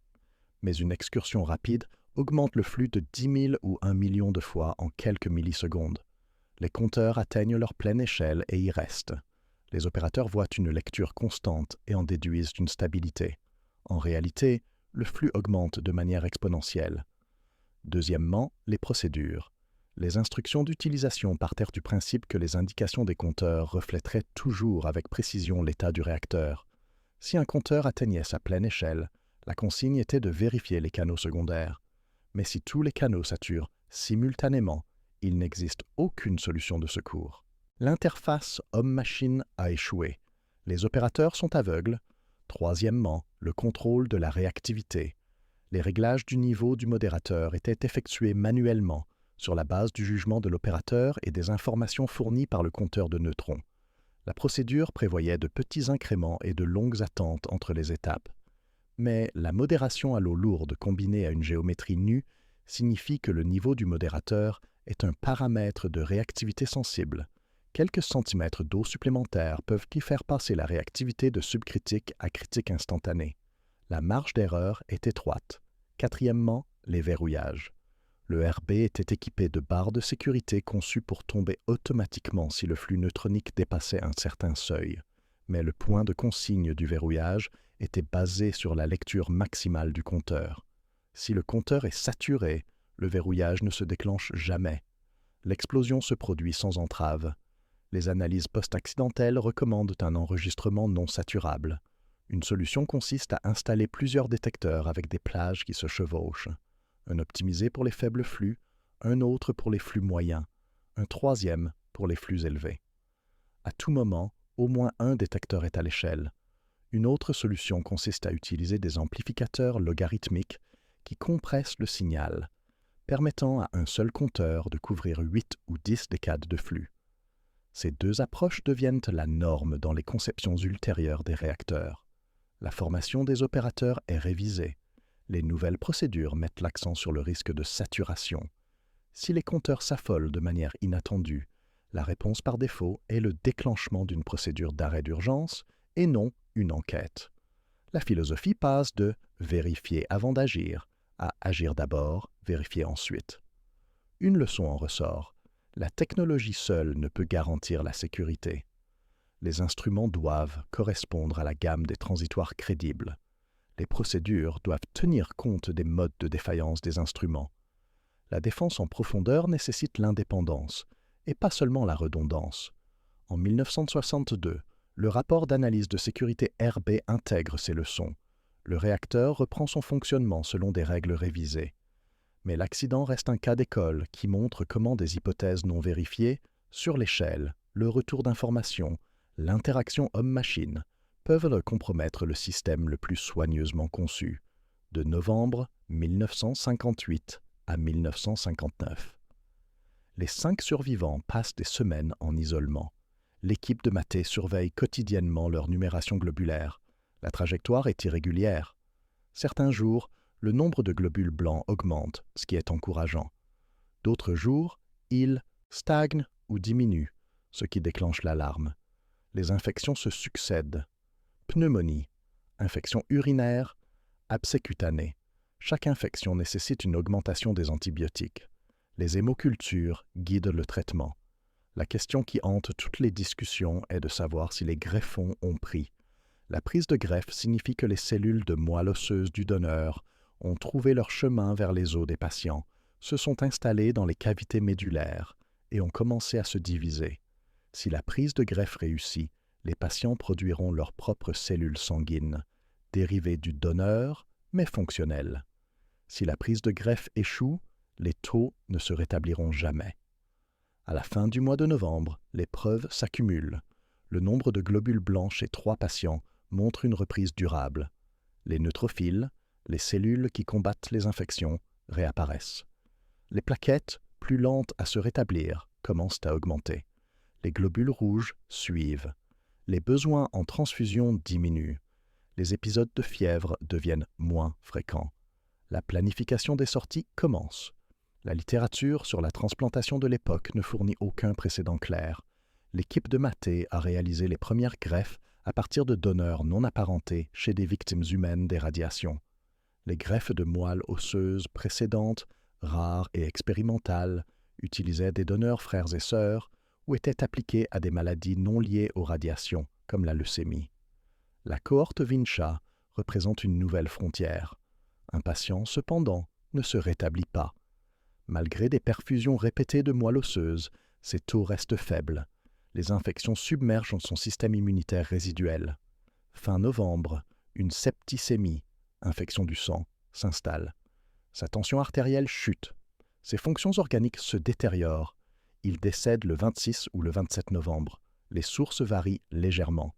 Mais une excursion rapide augmente le flux de 10 000 ou 1 million de fois en quelques millisecondes. Les compteurs atteignent leur pleine échelle et y restent. Les opérateurs voient une lecture constante et en déduisent une stabilité. En réalité, le flux augmente de manière exponentielle. Deuxièmement, les procédures. Les instructions d'utilisation partèrent du principe que les indications des compteurs reflèteraient toujours avec précision l'état du réacteur. Si un compteur atteignait sa pleine échelle, la consigne était de vérifier les canaux secondaires. Mais si tous les canaux saturent simultanément, il n'existe aucune solution de secours. L'interface homme-machine a échoué. Les opérateurs sont aveugles. Troisièmement, le contrôle de la réactivité. Les réglages du niveau du modérateur étaient effectués manuellement, sur la base du jugement de l'opérateur et des informations fournies par le compteur de neutrons. La procédure prévoyait de petits incréments et de longues attentes entre les étapes. Mais la modération à l'eau lourde combinée à une géométrie nue signifie que le niveau du modérateur est un paramètre de réactivité sensible. Quelques centimètres d'eau supplémentaires peuvent y faire passer la réactivité de subcritique à critique instantanée. La marge d'erreur est étroite. Quatrièmement, les verrouillages. Le RB était équipé de barres de sécurité conçues pour tomber automatiquement si le flux neutronique dépassait un certain seuil. Mais le point de consigne du verrouillage était basé sur la lecture maximale du compteur. Si le compteur est saturé, le verrouillage ne se déclenche jamais. L'explosion se produit sans entrave. Les analyses post-accidentelles recommandent un enregistrement non saturable. Une solution consiste à installer plusieurs détecteurs avec des plages qui se chevauchent. Un optimisé pour les faibles flux, un autre pour les flux moyens, un troisième pour les flux élevés. À tout moment, au moins un détecteur est à l'échelle. Une autre solution consiste à utiliser des amplificateurs logarithmiques qui compressent le signal, permettant à un seul compteur de couvrir 8 ou 10 décades de flux. Ces deux approches deviennent la norme dans les conceptions ultérieures des réacteurs. La formation des opérateurs est révisée. Les nouvelles procédures mettent l'accent sur le risque de saturation. Si les compteurs s'affolent de manière inattendue, la réponse par défaut est le déclenchement d'une procédure d'arrêt d'urgence et non une enquête. La philosophie passe de « vérifier avant d'agir » à « agir d'abord, vérifier ensuite ». Une leçon en ressort. La technologie seule ne peut garantir la sécurité. Les instruments doivent correspondre à la gamme des transitoires crédibles. Les procédures doivent tenir compte des modes de défaillance des instruments. La défense en profondeur nécessite l'indépendance, et pas seulement la redondance. En 1962, le rapport d'analyse de sécurité RB intègre ces leçons. Le réacteur reprend son fonctionnement selon des règles révisées. Mais l'accident reste un cas d'école qui montre comment des hypothèses non vérifiées, sur l'échelle, le retour d'informations, l'interaction homme-machine, peuvent compromettre le système le plus soigneusement conçu, de novembre 1958 à 1959. Les 5 survivants passent des semaines en isolement. L'équipe de Maté surveille quotidiennement leur numération globulaire. La trajectoire est irrégulière. Certains jours, le nombre de globules blancs augmente, ce qui est encourageant. D'autres jours, il stagne ou diminue, ce qui déclenche l'alarme. Les infections se succèdent. Pneumonie, infection urinaire, abcès cutané. Chaque infection nécessite une augmentation des antibiotiques. Les hémocultures guident le traitement. La question qui hante toutes les discussions est de savoir si les greffons ont pris. La prise de greffe signifie que les cellules de moelle osseuse du donneur ont trouvé leur chemin vers les os des patients, se sont installées dans les cavités médulaires et ont commencé à se diviser. Si la prise de greffe réussit, les patients produiront leurs propres cellules sanguines, dérivées du donneur, mais fonctionnelles. Si la prise de greffe échoue, les taux ne se rétabliront jamais. À la fin du mois de novembre, les preuves s'accumulent. Le nombre de globules blancs chez 3 patients montre une reprise durable. Les neutrophiles, les cellules qui combattent les infections, réapparaissent. Les plaquettes, plus lentes à se rétablir, commencent à augmenter. Les globules rouges suivent. Les besoins en transfusion diminuent. Les épisodes de fièvre deviennent moins fréquents. La planification des sorties commence. La littérature sur la transplantation de l'époque ne fournit aucun précédent clair. L'équipe de Maté a réalisé les premières greffes à partir de donneurs non apparentés chez des victimes humaines des radiations. Les greffes de moelle osseuse précédentes, rares et expérimentales, utilisaient des donneurs frères et sœurs ou étaient appliquées à des maladies non liées aux radiations, comme la leucémie. La cohorte Vincha représente une nouvelle frontière. Un patient, cependant, ne se rétablit pas. Malgré des perfusions répétées de moelle osseuse, ses taux restent faibles. Les infections submergent son système immunitaire résiduel. Fin novembre, une septicémie, infection du sang, s'installe. Sa tension artérielle chute. Ses fonctions organiques se détériorent. Il décède le 26 ou le 27 novembre. Les sources varient légèrement.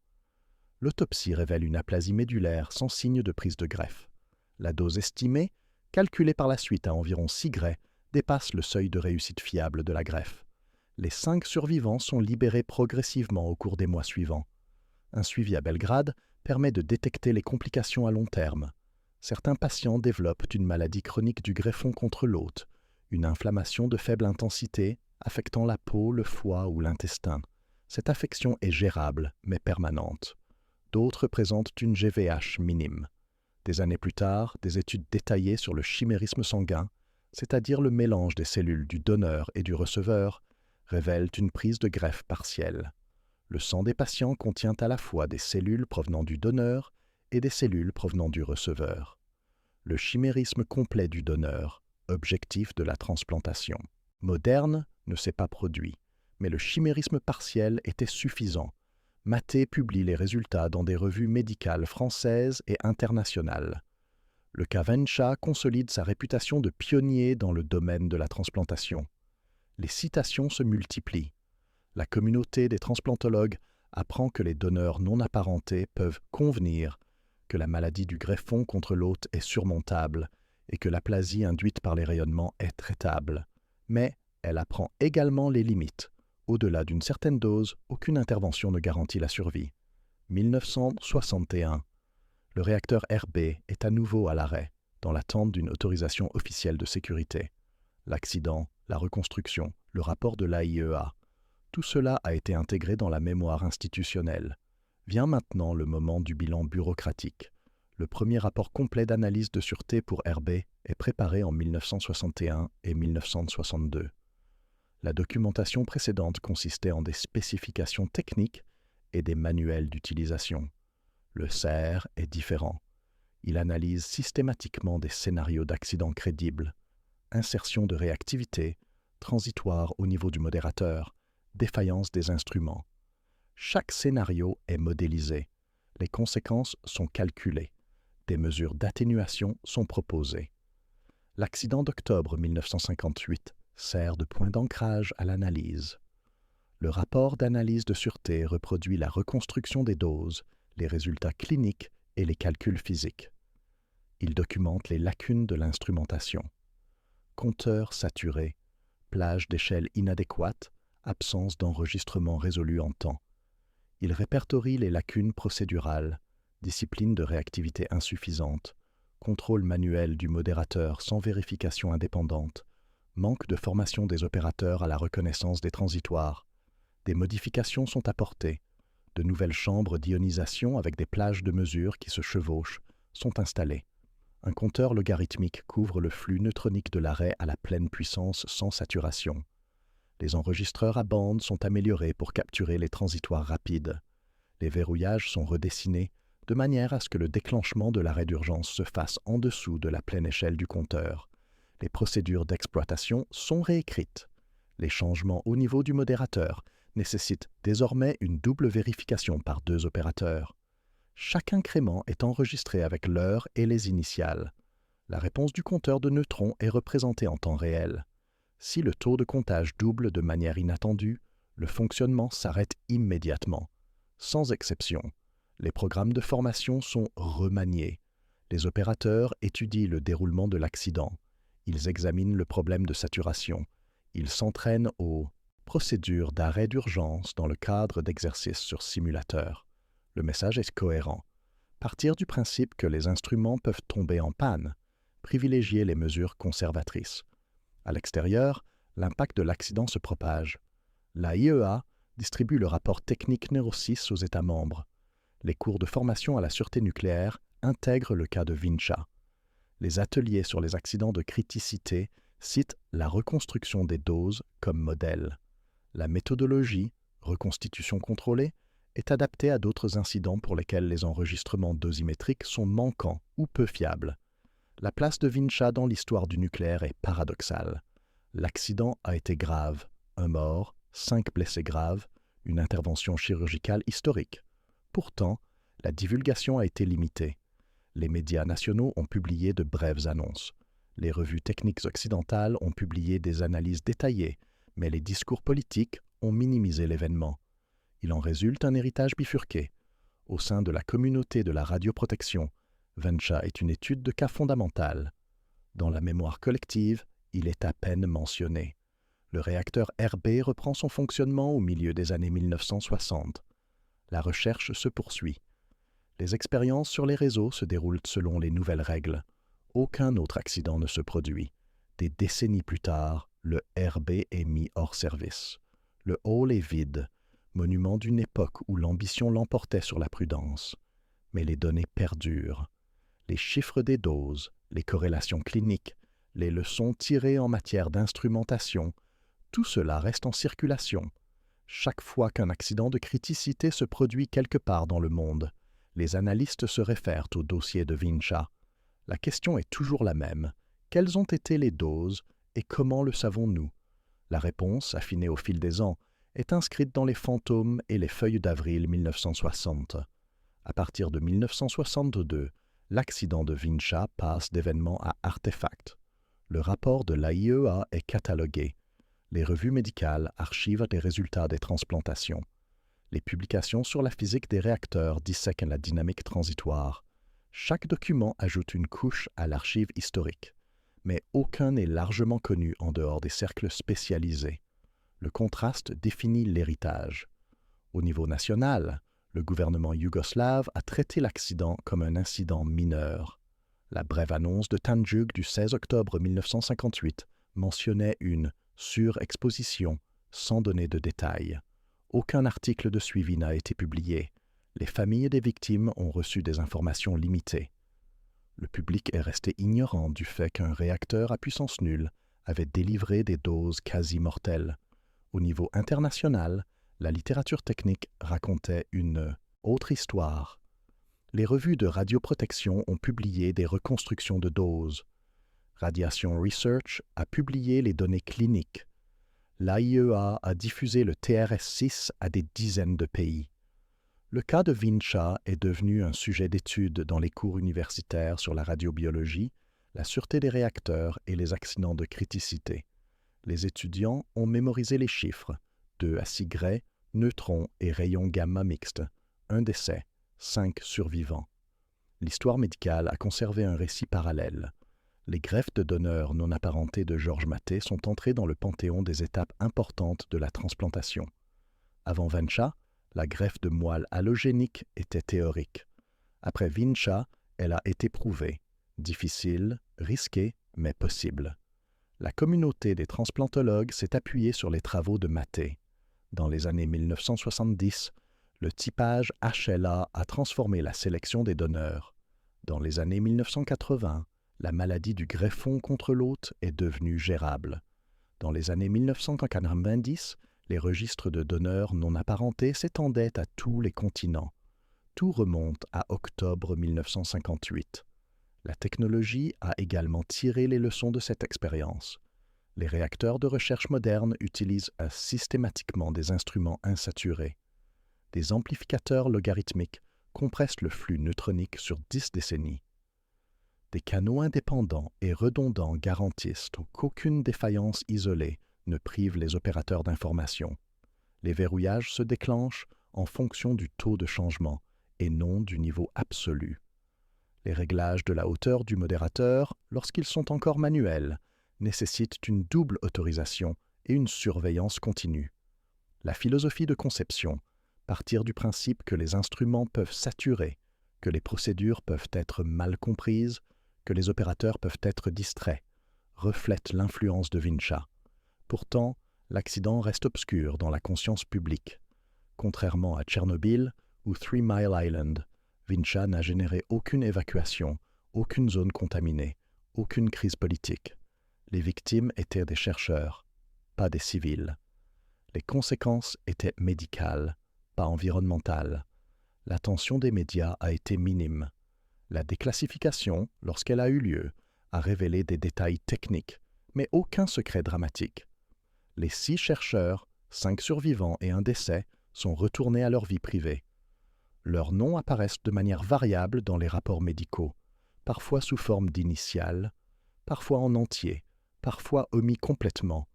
L'autopsie révèle une aplasie médulaire sans signe de prise de greffe. La dose estimée, calculée par la suite à environ 6 grès, dépasse le seuil de réussite fiable de la greffe. Les 5 survivants sont libérés progressivement au cours des mois suivants. Un suivi à Belgrade permet de détecter les complications à long terme. Certains patients développent une maladie chronique du greffon contre l'hôte, une inflammation de faible intensité affectant la peau, le foie ou l'intestin. Cette affection est gérable, mais permanente. D'autres présentent une GVH minime. Des années plus tard, des études détaillées sur le chimérisme sanguin, c'est-à-dire le mélange des cellules du donneur et du receveur, révèlent une prise de greffe partielle. Le sang des patients contient à la fois des cellules provenant du donneur et des cellules provenant du receveur. Le chimérisme complet du donneur, objectif de la transplantation. Moderne ne s'est pas produit, mais le chimérisme partiel était suffisant. Maté publie les résultats dans des revues médicales françaises et internationales. Le cas Vincha consolide sa réputation de pionnier dans le domaine de la transplantation. Les citations se multiplient. La communauté des transplantologues apprend que les donneurs non apparentés peuvent convenir que la maladie du greffon contre l'hôte est surmontable et que l'aplasie induite par les rayonnements est traitable. Mais elle apprend également les limites. Au-delà d'une certaine dose, aucune intervention ne garantit la survie. 1961. Le réacteur RB est à nouveau à l'arrêt. dans l'attente d'une autorisation officielle de sécurité. L'accident, la reconstruction, le rapport de l'AIEA, tout cela a été intégré dans la mémoire institutionnelle. Vient maintenant le moment du bilan bureaucratique. Le premier rapport complet d'analyse de sûreté pour RB est préparé en 1961 et 1962. La documentation précédente consistait en des spécifications techniques et des manuels d'utilisation. Le CER est différent. Il analyse systématiquement des scénarios d'accidents crédibles, insertion de réactivité, transitoire au niveau du modérateur, défaillance des instruments. Chaque scénario est modélisé. Les conséquences sont calculées. Des mesures d'atténuation sont proposées. L'accident d'octobre 1958 sert de point d'ancrage à l'analyse. Le rapport d'analyse de sûreté reproduit la reconstruction des doses, les résultats cliniques et les calculs physiques. Il documente les lacunes de l'instrumentation. Compteur saturé, plage d'échelle inadéquate, absence d'enregistrement résolu en temps. Il répertorie les lacunes procédurales, discipline de réactivité insuffisante, contrôle manuel du modérateur sans vérification indépendante, manque de formation des opérateurs à la reconnaissance des transitoires. Des modifications sont apportées. De nouvelles chambres d'ionisation avec des plages de mesure qui se chevauchent sont installées. Un compteur logarithmique couvre le flux neutronique de l'arrêt à la pleine puissance sans saturation. Les enregistreurs à bande sont améliorés pour capturer les transitoires rapides. Les verrouillages sont redessinés de manière à ce que le déclenchement de l'arrêt d'urgence se fasse en dessous de la pleine échelle du compteur. Les procédures d'exploitation sont réécrites. Les changements au niveau du modérateur nécessitent désormais une double vérification par 2 opérateurs. Chaque incrément est enregistré avec l'heure et les initiales. La réponse du compteur de neutrons est représentée en temps réel. Si le taux de comptage double de manière inattendue, le fonctionnement s'arrête immédiatement. Sans exception, les programmes de formation sont remaniés. Les opérateurs étudient le déroulement de l'accident. Ils examinent le problème de saturation. Ils s'entraînent aux procédures d'arrêt d'urgence dans le cadre d'exercices sur simulateur. Le message est cohérent. Partir du principe que les instruments peuvent tomber en panne, privilégier les mesures conservatrices. À l'extérieur, l'impact de l'accident se propage. L'AIEA distribue le rapport technique numéro 6 aux États membres. Les cours de formation à la sûreté nucléaire intègrent le cas de Vincha. Les ateliers sur les accidents de criticité citent la reconstruction des doses comme modèle. La méthodologie, reconstitution contrôlée, est adaptée à d'autres incidents pour lesquels les enregistrements dosimétriques sont manquants ou peu fiables. La place de Vincha dans l'histoire du nucléaire est paradoxale. L'accident a été grave, 1 mort, 5 blessés graves, une intervention chirurgicale historique. Pourtant, la divulgation a été limitée. Les médias nationaux ont publié de brèves annonces. Les revues techniques occidentales ont publié des analyses détaillées, mais les discours politiques ont minimisé l'événement. Il en résulte un héritage bifurqué. Au sein de la communauté de la radioprotection, Vincha est une étude de cas fondamentale. Dans la mémoire collective, il est à peine mentionné. Le réacteur RB reprend son fonctionnement au milieu des années 1960. La recherche se poursuit. Les expériences sur les réseaux se déroulent selon les nouvelles règles. Aucun autre accident ne se produit. Des décennies plus tard, le RB est mis hors service. Le hall est vide, monument d'une époque où l'ambition l'emportait sur la prudence. Mais les données perdurent. Les chiffres des doses, les corrélations cliniques, les leçons tirées en matière d'instrumentation, tout cela reste en circulation. Chaque fois qu'un accident de criticité se produit quelque part dans le monde, les analystes se réfèrent au dossier de Vincha. La question est toujours la même. Quelles ont été les doses et comment le savons-nous? La réponse, affinée au fil des ans, est inscrite dans les fantômes et les feuilles d'avril 1960. À partir de 1962, l'accident de Vincha passe d'événement à artefact. Le rapport de l'AIEA est catalogué. Les revues médicales archivent les résultats des transplantations. Les publications sur la physique des réacteurs dissèquent la dynamique transitoire. Chaque document ajoute une couche à l'archive historique, mais aucun n'est largement connu en dehors des cercles spécialisés. Le contraste définit l'héritage. Au niveau national, le gouvernement yougoslave a traité l'accident comme un incident mineur. La brève annonce de Tanjug du 16 octobre 1958 mentionnait une surexposition sans donner de détails. Aucun article de suivi n'a été publié. Les familles des victimes ont reçu des informations limitées. Le public est resté ignorant du fait qu'un réacteur à puissance nulle avait délivré des doses quasi mortelles. Au niveau international, la littérature technique racontait une autre histoire. Les revues de radioprotection ont publié des reconstructions de doses. Radiation Research a publié les données cliniques. L'AIEA a diffusé le TRS-6 à des dizaines de pays. Le cas de Vincha est devenu un sujet d'étude dans les cours universitaires sur la radiobiologie, la sûreté des réacteurs et les accidents de criticité. Les étudiants ont mémorisé les chiffres 2 à 6 grès, neutrons et rayons gamma mixtes, 1 décès, 5 survivants. L'histoire médicale a conservé un récit parallèle. Les greffes de donneurs non apparentés de Georges Mathé sont entrées dans le panthéon des étapes importantes de la transplantation. Avant Vincha, la greffe de moelle allogénique était théorique. Après Vincha, elle a été prouvée. Difficile, risquée, mais possible. La communauté des transplantologues s'est appuyée sur les travaux de Mathé. Dans les années 1970, le typage HLA a transformé la sélection des donneurs. Dans les années 1980, la maladie du greffon contre l'hôte est devenue gérable. Dans les années 1990, les registres de donneurs non apparentés s'étendaient à tous les continents. Tout remonte à octobre 1958. La technologie a également tiré les leçons de cette expérience. Les réacteurs de recherche modernes utilisent systématiquement des instruments insaturés. Des amplificateurs logarithmiques compressent le flux neutronique sur 10 décennies. Des canaux indépendants et redondants garantissent qu'aucune défaillance isolée ne prive les opérateurs d'information. Les verrouillages se déclenchent en fonction du taux de changement et non du niveau absolu. Les réglages de la hauteur du modérateur, lorsqu'ils sont encore manuels, nécessitent une double autorisation et une surveillance continue. La philosophie de conception, partir du principe que les instruments peuvent saturer, que les procédures peuvent être mal comprises, que les opérateurs peuvent être distraits, reflète l'influence de Vincha. Pourtant, l'accident reste obscur dans la conscience publique. Contrairement à Tchernobyl ou Three Mile Island, Vincha n'a généré aucune évacuation, aucune zone contaminée, aucune crise politique. Les victimes étaient des chercheurs, pas des civils. Les conséquences étaient médicales, pas environnementales. L'attention des médias a été minime. La déclassification, lorsqu'elle a eu lieu, a révélé des détails techniques, mais aucun secret dramatique. Les 6 chercheurs, 5 survivants et un décès sont retournés à leur vie privée. Leurs noms apparaissent de manière variable dans les rapports médicaux, parfois sous forme d'initiales, parfois en entier, parfois omis complètement.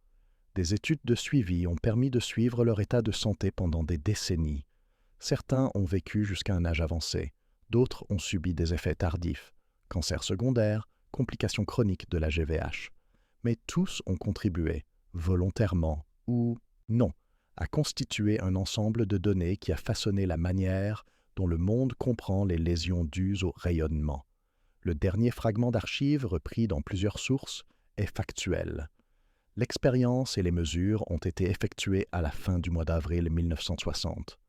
Des études de suivi ont permis de suivre leur état de santé pendant des décennies. Certains ont vécu jusqu'à un âge avancé, d'autres ont subi des effets tardifs, cancer secondaire, complications chroniques de la GVH. Mais tous ont contribué, volontairement ou non, à constituer un ensemble de données qui a façonné la manière dont le monde comprend les lésions dues au rayonnement. Le dernier fragment d'archives repris dans plusieurs sources est factuel. L'expérience et les mesures ont été effectuées à la fin du mois d'avril 1960.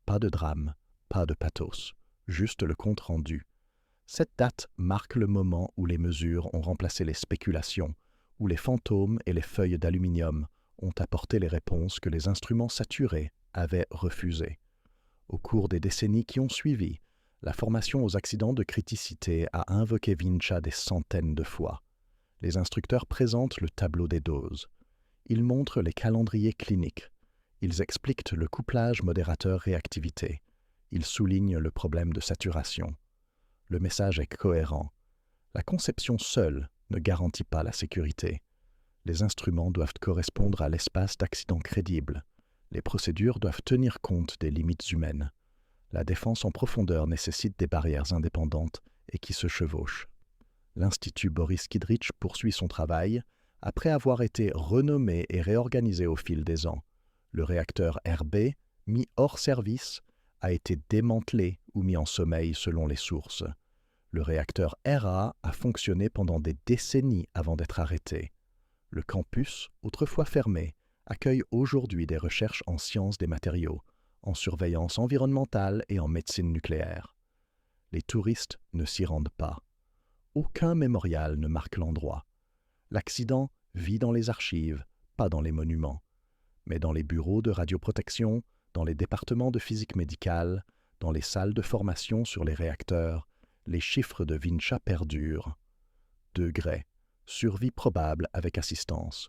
Pas de drame, pas de pathos, juste le compte-rendu. Cette date marque le moment où les mesures ont remplacé les spéculations, où les fantômes et les feuilles d'aluminium ont apporté les réponses que les instruments saturés avaient refusées. Au cours des décennies qui ont suivi, la formation aux accidents de criticité a invoqué Vincha des centaines de fois. Les instructeurs présentent le tableau des doses. Ils montrent les calendriers cliniques. Ils expliquent le couplage modérateur-réactivité. Ils soulignent le problème de saturation. Le message est cohérent. La conception seule ne garantit pas la sécurité. Les instruments doivent correspondre à l'espace d'accidents crédibles. Les procédures doivent tenir compte des limites humaines. La défense en profondeur nécessite des barrières indépendantes et qui se chevauchent. L'Institut Boris Kidrich poursuit son travail après avoir été renommé et réorganisé au fil des ans. Le réacteur RB, mis hors service, a été démantelé ou mis en sommeil selon les sources. Le réacteur RA a fonctionné pendant des décennies avant d'être arrêté. Le campus, autrefois fermé, accueille aujourd'hui des recherches en sciences des matériaux, en surveillance environnementale et en médecine nucléaire. Les touristes ne s'y rendent pas. Aucun mémorial ne marque l'endroit. L'accident vit dans les archives, pas dans les monuments, mais dans les bureaux de radioprotection, dans les départements de physique médicale, dans les salles de formation sur les réacteurs, les chiffres de Vinča perdurent. 2 grès, survie probable avec assistance.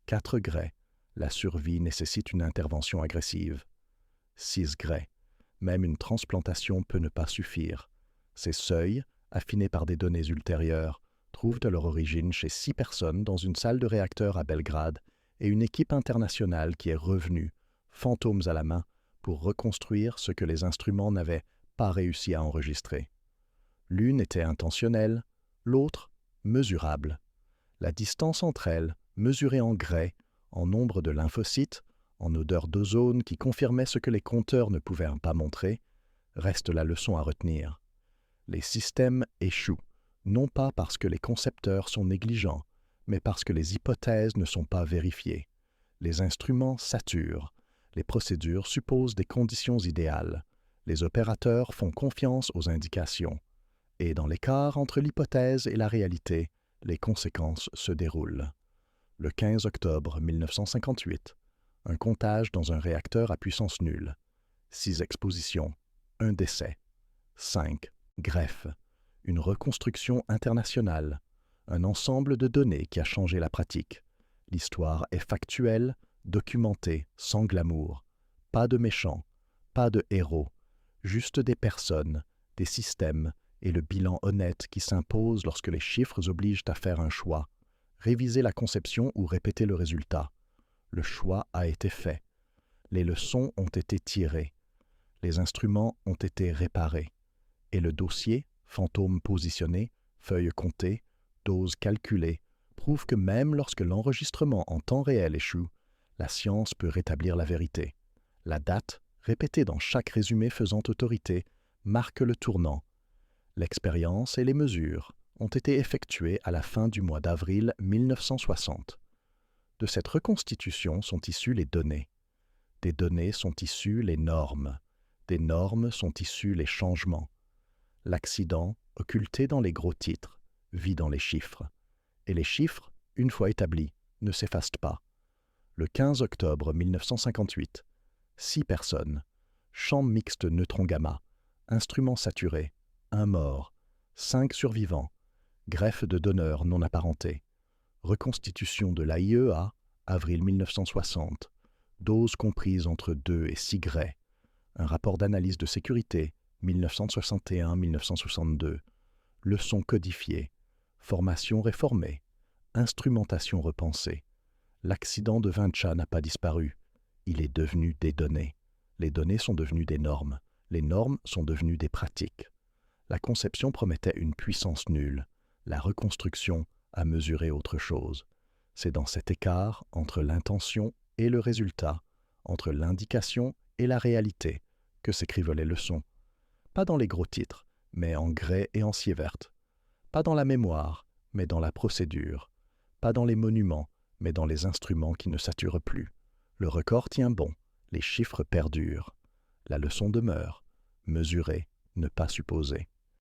4 grès, la survie nécessite une intervention agressive. 6 grès, même une transplantation peut ne pas suffire. Ces seuils, affinés par des données ultérieures, trouvent leur origine chez 6 personnes dans une salle de réacteur à Belgrade et une équipe internationale qui est revenue, fantômes à la main, pour reconstruire ce que les instruments n'avaient pas réussi à enregistrer. L'une était intentionnelle, l'autre mesurable. La distance entre elles, mesurée en grès, en nombre de lymphocytes, en odeur d'ozone qui confirmait ce que les compteurs ne pouvaient pas montrer, reste la leçon à retenir. Les systèmes échouent, non pas parce que les concepteurs sont négligents, mais parce que les hypothèses ne sont pas vérifiées. Les instruments saturent, les procédures supposent des conditions idéales, les opérateurs font confiance aux indications. Et dans l'écart entre l'hypothèse et la réalité, les conséquences se déroulent. Le 15 octobre 1958, un comptage dans un réacteur à puissance nulle. 6 expositions, 1 décès. 5 greffes. Une reconstruction internationale. Un ensemble de données qui a changé la pratique. L'histoire est factuelle, documentée, sans glamour. Pas de méchants, pas de héros, juste des personnes, des systèmes, et le bilan honnête qui s'impose lorsque les chiffres obligent à faire un choix, réviser la conception ou répéter le résultat. Le choix a été fait. Les leçons ont été tirées. Les instruments ont été réparés. Et le dossier, fantôme positionné, feuilles comptées, doses calculées, prouve que même lorsque l'enregistrement en temps réel échoue, la science peut rétablir la vérité. La date, répétée dans chaque résumé faisant autorité, marque le tournant. L'expérience et les mesures ont été effectuées à la fin du mois d'avril 1960. De cette reconstitution sont issues les données. Des données sont issues les normes. Des normes sont issus les changements. L'accident, occulté dans les gros titres, vit dans les chiffres. Et les chiffres, une fois établis, ne s'effacent pas. Le 15 octobre 1958, 6 personnes, champ mixte neutron-gamma, instruments saturés, 1 mort, 5 survivants, greffe de donneurs non apparentés, reconstitution de l'AIEA, avril 1960, dose comprise entre 2 et 6 grès, un rapport d'analyse de sécurité, 1961-1962, leçons codifiées, formation réformée, instrumentation repensée. L'accident de Vinča n'a pas disparu, il est devenu des données. Les données sont devenues des normes, les normes sont devenues des pratiques. La conception promettait une puissance nulle, la reconstruction a mesuré autre chose. C'est dans cet écart entre l'intention et le résultat, entre l'indication et la réalité, que s'écrivent les leçons. Pas dans les gros titres, mais en grès et en cier verte. Pas dans la mémoire, mais dans la procédure. Pas dans les monuments, mais dans les instruments qui ne saturent plus. Le record tient bon, les chiffres perdurent. La leçon demeure, mesurer, ne pas supposer.